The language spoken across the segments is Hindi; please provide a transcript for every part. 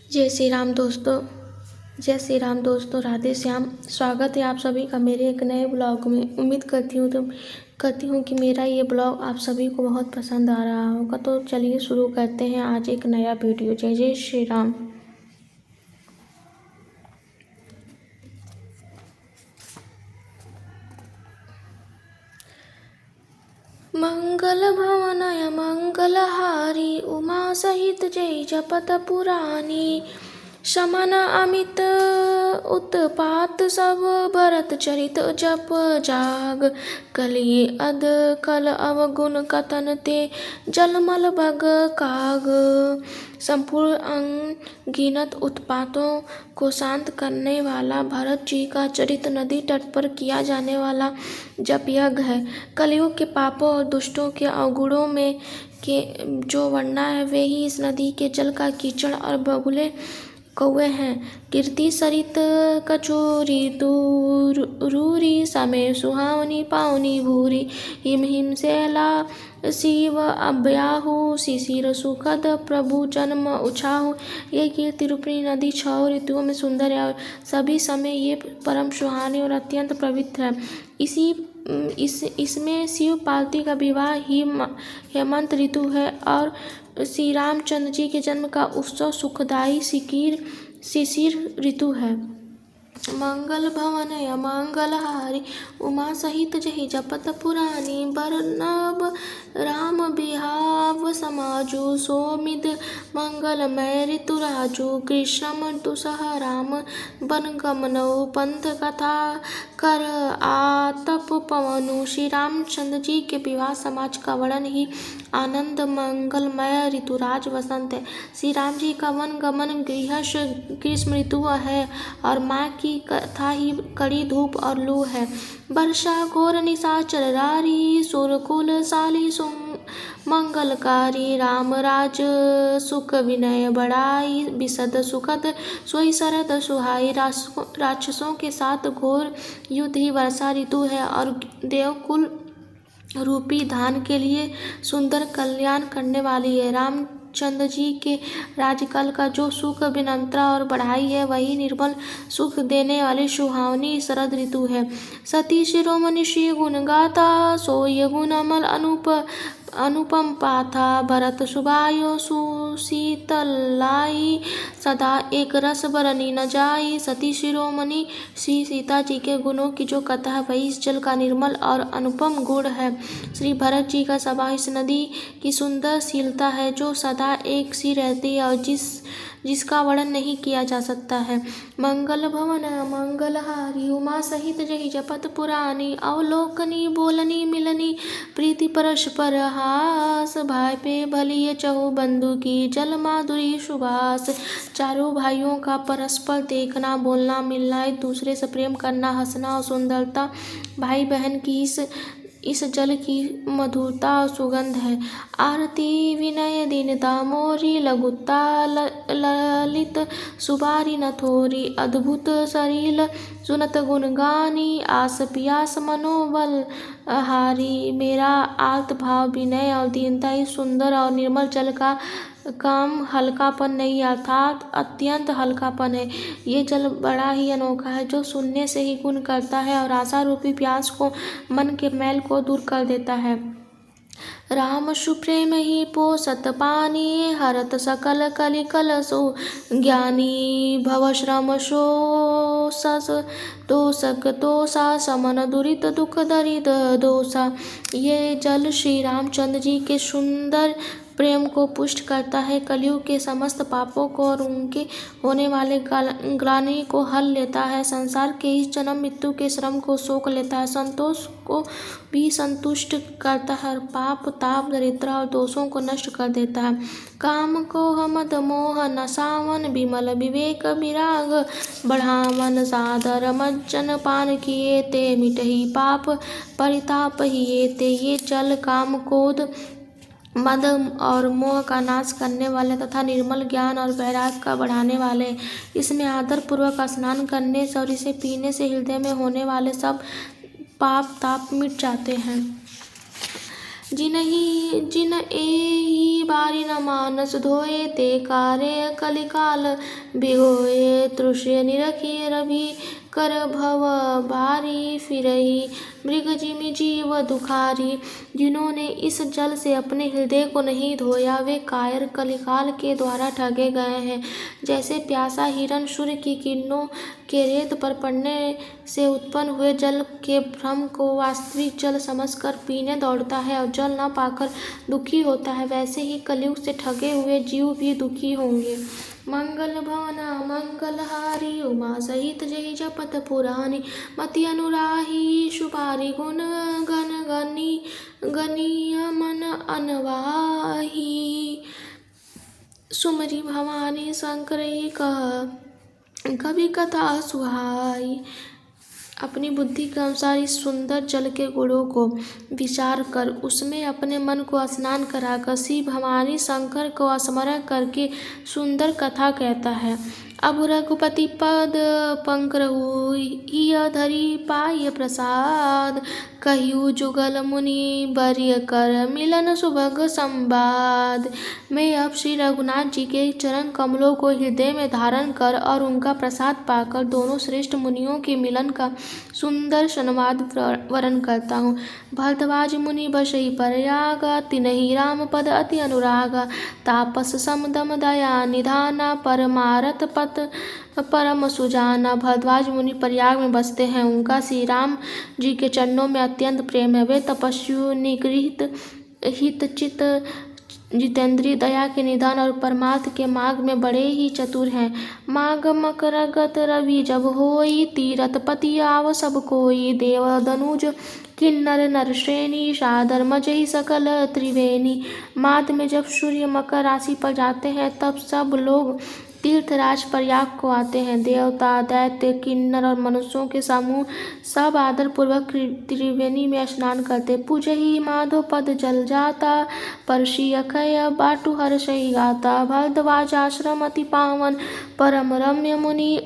जय श्री राम दोस्तों। जय श्री राम दोस्तों, राधे श्याम। स्वागत है आप सभी का मेरे एक नए ब्लॉग में। उम्मीद करती हूँ कि मेरा ये ब्लॉग आप सभी को बहुत पसंद आ रहा होगा। तो चलिए शुरू करते हैं आज एक नया वीडियो। जय जय श्री राम। मंगल भवनय मंगलहारी उमा सहित जय जपत पुरानी। शमन अमित उत्पात सब भरत चरित जप जाग। कलिए अध कल अवगुण कथन ते जलमल बग काग। संपूर्ण अनगिनत उत्पातों को शांत करने वाला भरत जी का चरित नदी तट पर किया जाने वाला जप यज्ञ है। कलयुग के पापों और दुष्टों के अवगुणों में के जो वर्णा है वे ही इस नदी के जल का कीचड़ और बगुले कौए हैं। कीर्ति सरित कचोरी रूरी समय सुहावनी पावनी भूरी। हिम हिम सैला शिव अभ्याहु शिशिर सुखद प्रभु जन्म उछाहु। ये कीर्ति रूपिणी नदी 6 ऋतुओं में सुंदर है और सभी समय ये परम सुहानी और अत्यंत पवित्र है। इसमें शिव पार्वती का विवाह हेमंत ऋतु है और श्री रामचंद्र जी के जन्म का उत्सव सुखदायी शिशिर ऋतु है। मंगल भवनय मंगलहारी उमा सहित जहि जपत पुरानी। बरनब राम बिहाव समाजु सोमिद मंगलमय ऋतुराजु। कृष्ण दुसह राम बन गमनौ पंथ कथा कर आतप पवनु। श्री रामचंद्र जी के विवाह समाज का वर्णन ही आनंद मंगलमय ऋतुराज वसंत है। श्री राम जी का वन गमन गृहस्थ ग्रीष्म ऋतु है और माँ की कथा ही कड़ी धूप और लू है। वर्षा घोर निशाचर रारी सुरकुल साली मंगलकारी। राम राज सुख विनय बढ़ाई विशद सुखद सोई शरद सुहाई। राक्षसों के साथ घोर युद्ध ही वर्षा ऋतु है और देवकुल रूपी धान के लिए सुंदर कल्याण करने वाली है। रामचंद्र जी के राजकाल का जो सुख विनम्रता और बढ़ाई है वही निर्मल सुख देने वाली सुहावनी शरद ऋतु है। सती शिरोमणि श्री गुण गाथा सोय गुण अमल अनुपम पाथा। भरत सुबायो सुशीतलाई सदा एक रस बरनी न जाई। सती शिरोमणि श्री सीता जी के गुणों की जो कथा है वही इस जल का निर्मल और अनुपम गुण है। श्री भरत जी का स्वभाव इस नदी की सुंदर शीलता है जो सदा एक सी रहती है और जिसका वर्णन नहीं किया जा सकता है। मंगल भवन मंगलहारी उमा सहित जहि जपत पुरानी। अवलोकनी बोलनी मिलनी प्रीति परस्पर हास। भाई पे भली चहु बंधु की जल माधुरी सुभाष। चारों भाइयों का परस्पर देखना बोलना मिलना एक दूसरे से प्रेम करना हंसना और सुंदरता भाई बहन की इस जल की मधुरता और सुगंध है। आरती विनय दीनता मोरी लघुता ललित सुबारी नथोरी। अद्भुत सरील सुनत गुणगानी आस पियास मनोबल हारी। मेरा आर्त भाव विनय और दीनता इस सुंदर और निर्मल जल का काम हल्कापन नहीं अर्थात अत्यंत हल्कापन है। ये जल बड़ा ही अनोखा है जो सुनने से ही गुण करता है और आशा रूपी प्यास को मन के मैल को दूर कर देता है। राम सुप्रेम ही पोसत पानी हरत सकल कलि कलसु ज्ञानी। भव श्रम शोषस दोषक दोषा समन दुरित दुख दरिद दोषा। ये जल श्री रामचंद्र जी के सुंदर प्रेम को पुष्ट करता है। कलयुग के समस्त पापों को और उनके होने वाले ग्लानि को हल लेता है। संसार के इस जन्म मृत्यु के श्रम को सोख लेता है। संतोष को भी संतुष्ट करता है और पाप ताप दरिद्रता और दोषों को नष्ट कर देता है। काम को मद मोह नसावन विमल विवेक विराग बढ़ावन। सादर मज्जन पान किए ते मिटहि पाप परिताप हिए ते। ये जल काम क्रोध मद और मोह का नाश करने वाले तथा निर्मल ज्ञान और वैराग्य का बढ़ाने वाले। इसमें आदर पूर्वक स्नान करने से और इसे पीने से हृदय में होने वाले सब पाप ताप मिट जाते हैं। जिन एहि बारी न मानस धोए, ते कारे कलिकाल भिगोए। तृष्य निरखी रवि कर भव भारी, फिरहि मृग जिमि जीव दुखारी। जिन्होंने इस जल से अपने हृदय को नहीं धोया, वे कायर कलिकाल के द्वारा ठगे गए हैं। जैसे प्यासा हिरण सूर्य की किरणों के रेत पर पड़ने से उत्पन्न हुए जल के भ्रम को वास्तविक जल समझकर पीने दौड़ता है और जल न पाकर दुखी होता है, वैसे ही कलयुग से ठगे हुए जीव भी दुखी होंगे। मंगल भवना मंगलहारी, उमा सहित जहि जपत पुरानी। मति अनुराही सुपारी, गुण गण गनीय मन अनवाही। सुमरी भवानी शंकरई कह, कवि कथा सुहाई। अपनी बुद्धि के अनुसार इस सुंदर जल के गुणों को विचार कर उसमें अपने मन को स्नान कराकर श्री भवानी शंकर को स्मरण करके सुंदर कथा कहता है। अब रघुपति पद पंकरहु, हिय धरि पाय प्रसाद। कहियु जुगल मुनि बरिय कर, मिलन सुभग संवाद। मैं अब श्री रघुनाथ जी के चरण कमलों को हृदय में धारण कर और उनका प्रसाद पाकर दोनों श्रेष्ठ मुनियों के मिलन का सुंदर संवाद वर्णन करता हूँ। भरद्वाज मुनि बसहि प्रयाग, तिन्हि राम पद अति अनुराग। तापस समदम दया निधाना, परमारथ पत परम सुजाना। भरद्वाज मुनि प्रयाग में बसते हैं, उनका श्री राम जी के चरणों में अत्यंत प्रेम है। वे तपस्वी, निगृहित, हितचित, जितेंद्रिय, दया के निधान और परमार्थ के मार्ग में बड़े ही चतुर हैं। माघ मकरगत रवि जब होई, तीरथ पति आव सब कोई। देव दनुज किन्नर नरश्रेणी, सादर मजहि सकल त्रिवेणी। माघ में जब सूर्य मकर राशि पर जाते हैं, तब सब लोग तीर्थराज प्रयाग को आते हैं। देवता, दैत्य, किन्नर और मनुष्यों के समूह सब आदर पूर्वक त्रिवेणी में स्नान करते। पूजहि माधव पद जल जाता, परसी अखय बाटु हर्षहि गाता। भरद्वाज आश्रम अति पावन, परम रम्य मुनि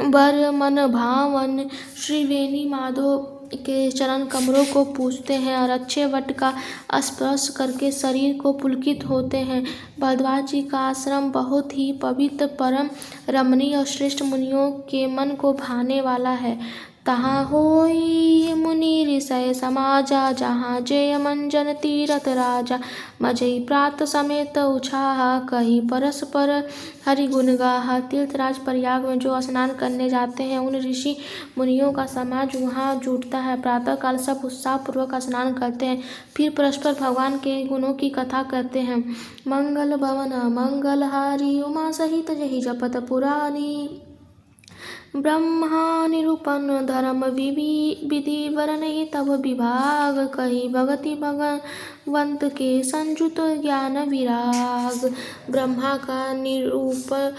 बर मन भावन। त्रिवेणी माधव के चरण कमलों को पूजते हैं और अच्छे वट का स्पर्श करके शरीर को पुलकित होते हैं। भरद्वाज जी का आश्रम बहुत ही पवित्र, परम रमणीय और श्रेष्ठ मुनियों के मन को भाने वाला है। तहाँ होई मुनि ऋषय समाजा, जहाँ जय मंजन तीरथ राजा। मजई प्रात समेत उछाहा, कही परस्पर हरि गुण गाहा। तीर्थराज प्रयाग में जो स्नान करने जाते हैं, उन ऋषि मुनियों का समाज वहाँ जुटता है। प्रातःकाल सब उत्साहपूर्वक स्नान करते हैं, फिर परस्पर भगवान के गुणों की कथा करते हैं। मंगल भवन मंगलहारी, उमा सहित जहि जपत पुरानी। ब्रह्मा निरूपण धर्म विधि, वरनहि तब विभाग। कही भगति भगवंत के, संयुत ज्ञान विराग। ब्रह्मा का निरूपण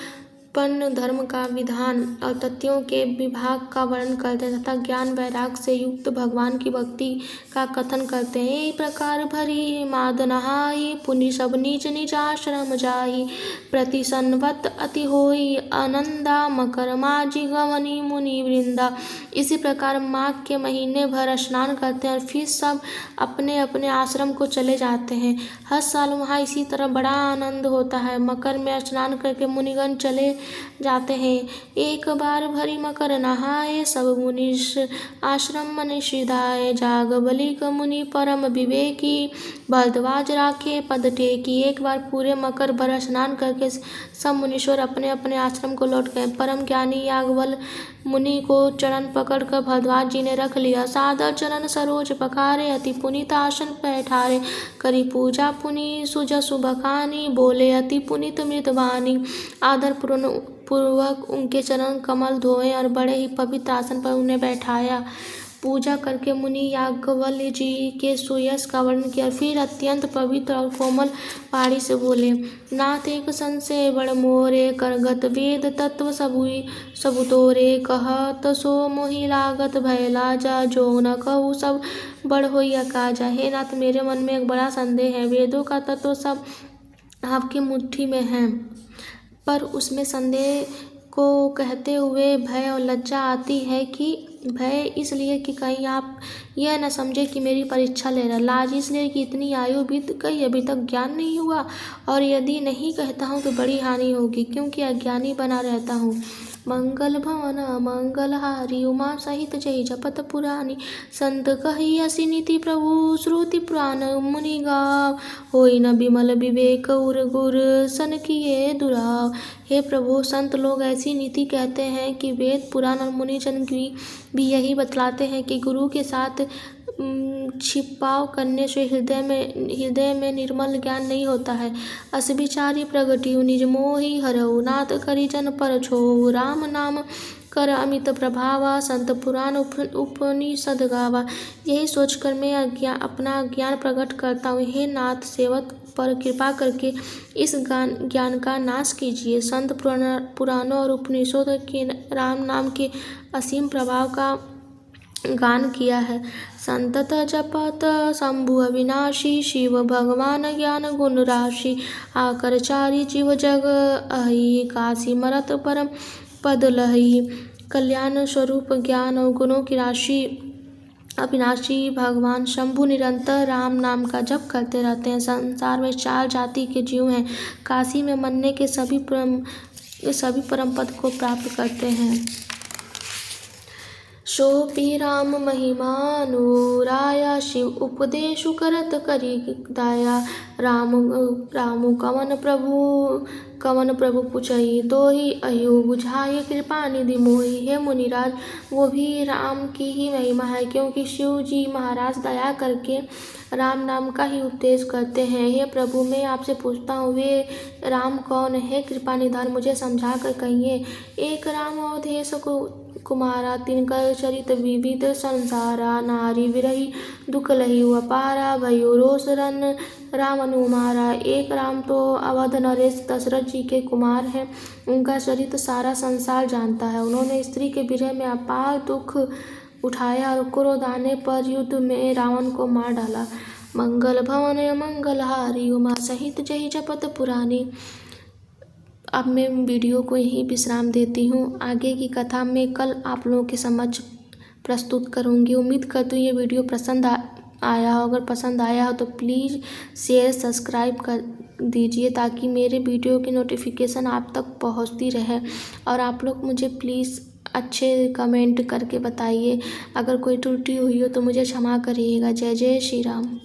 धर्म का विधान और तथ्यों के विभाग का वर्णन करते हैं तथा ज्ञान वैराग से युक्त भगवान की भक्ति का कथन करते हैं। इस प्रकार भरी माद नहाई, पुनि सब निज निज आश्रम जाई। प्रति संवत अति होई आनंदा, मकर माजी गवनी मुनि वृंदा। इसी प्रकार माघ के महीने भर स्नान करते हैं और फिर सब अपने अपने आश्रम को चले जाते हैं। हर साल वहाँ इसी तरह बड़ा आनंद होता है। मकर में स्नान करके मुनिगण चले जाते हैं। एक बार भरी मकर नहाए, सब मुनि आश्रम मन सिधाए। जाग बलिक मुनि परम विवेकी, भरद्वाज राखे पद टेकी। एक बार पूरे मकर भर स्नान करके सब मुनीश्वर अपने अपने आश्रम को लौट गए। परम ज्ञानी याज्ञवल्क्य मुनि को चरण पकड़कर भरद्वाज जी ने रख लिया। सादर चरण सरोज पखारे, अति पुनीत आसन बैठारे। करी पूजा पुनि सुजसु बखानी, बोले अति पुनीत मृतवाणी। आदर पूर्वक उनके चरण कमल धोए और बड़े ही पवित्र आसन पर उन्हें बैठाया। पूजा करके मुनि याज्ञवल्क्य जी के सुयश का वर्णन किया, फिर अत्यंत पवित्र और कोमल वाणी से बोले। नाथ एक संशय बड़ मोरे, करगत वेद तत्व सबु तोरे। कहत सो मोहि लागत भय लाजा, जो न कहूँ सब बड़ होइया काजा। हे नाथ, मेरे मन में एक बड़ा संदेह है। वेदों का तत्व सब आपकी मुट्ठी में है, पर उसमें संदेह को कहते हुए भय और लज्जा आती है कि भय इसलिए कि कहीं आप यह न समझे कि मेरी परीक्षा ले रहा। लाज इसलिए कि इतनी आयु बीत गई, अभी तक ज्ञान नहीं हुआ, और यदि नहीं कहता हूँ तो बड़ी हानि होगी, क्योंकि अज्ञानी बना रहता हूँ। मंगल भवन मंगलहारी उमा सहित जय जपत पुरानी, संत कही असी नीति प्रभु श्रुति पुराण मुनि गाव, होई न विमल विवेक उर गुर सन किए दुराव। हे प्रभु, संत लोग ऐसी नीति कहते हैं कि वेद पुराण और मुनिजन भी यही बतलाते हैं कि गुरु के साथ छिपाव करने से हृदय में निर्मल ज्ञान नहीं होता है। अस विचारी प्रगटियु निज मोहि हरऊ, नाथ करि जन पर छोऊ, राम नाम कर अमित प्रभावा, संत पुराण उपनिषद गावा। यही सोचकर मैं अपना ज्ञान प्रकट करता हूँ। हे नाथ, सेवक पर कृपा करके इस ज्ञान का नाश कीजिए। संत पुराणों और उपनिषदों के राम नाम के असीम प्रभाव का गान किया है। संतत जपत शंभु अविनाशी, शिव भगवान ज्ञान गुण राशि, आकर चारि जीव जग अहि, काशी मरत परम पद लहि। कल्याण स्वरूप ज्ञान और गुणों की राशि अविनाशी भगवान शंभु निरंतर राम नाम का जप करते रहते हैं। संसार में 4 जाति के जीव हैं। काशी में मरने के सभी परम पद को प्राप्त करते हैं। सोपि राम महिमानुराया, शिव उपदेशु करत करी दाया। रामु कवन प्रभु पुछहि, तोहि अहिउ बुझाई कृपा निधि मोहि। हे मुनिराज, वो भी राम की ही महिमा है, क्योंकि शिव जी महाराज दया करके राम नाम का ही उपदेश करते हैं। हे प्रभु, मैं आपसे पूछता हूँ, वे राम कौन है? कृपा निधान मुझे समझा कर कहिए। एक राम अवधेश कुमारा, तिनकर चरित विविध संसारा। नारी विरही दुख लही अपारा, भयो रोष रन राम अनुमारा। एक राम तो अवध नरेश दशरथ जी के कुमार हैं। उनका चरित सारा संसार जानता है। उन्होंने स्त्री के विरह में अपार दुख उठाया और क्रोध आने पर युद्ध में रावण को मार डाला। मंगल भवन मंगलहारी उमा सहित जय जपत पुरानी। अब मैं वीडियो को यहीं विश्राम देती हूँ। आगे की कथा मैं कल आप लोगों के समक्ष प्रस्तुत करूँगी। उम्मीद करती हूँ ये वीडियो पसंद आया हो। अगर पसंद आया हो तो प्लीज़ शेयर सब्सक्राइब कर दीजिए, ताकि मेरे वीडियो की नोटिफिकेशन आप तक पहुँचती रहे। और आप लोग मुझे प्लीज़ अच्छे कमेंट करके बताइए। अगर कोई त्रुटि हुई हो तो मुझे क्षमा करिएगा। जय जय श्री राम।